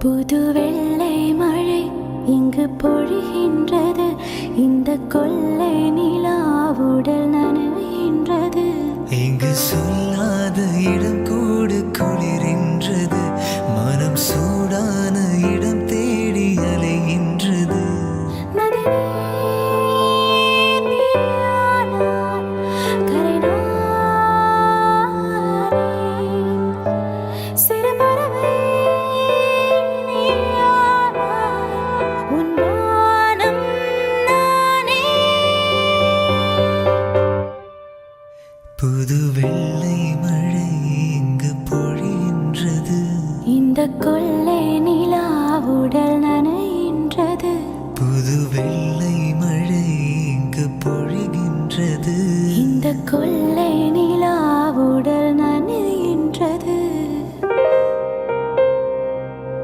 புது வெள்ளை மழை இங்கு பொழிகின்றது. இந்த கொள்ளை நிலாவுடல் நனைகின்றது. இங்கு சொல்லாத இடம் கூடு குளிரின்றது. மனம் சூடான இடம் தேடி அலைகின்றது. புது வெள்ளை மழை இங்கு பொழிகின்றது. இந்த கொள்ளை நிலாவுடல் நனைகின்றது. புது வெள்ளை மழை இங்கு பொழிகின்றது. இந்த கொள்ளை நிலா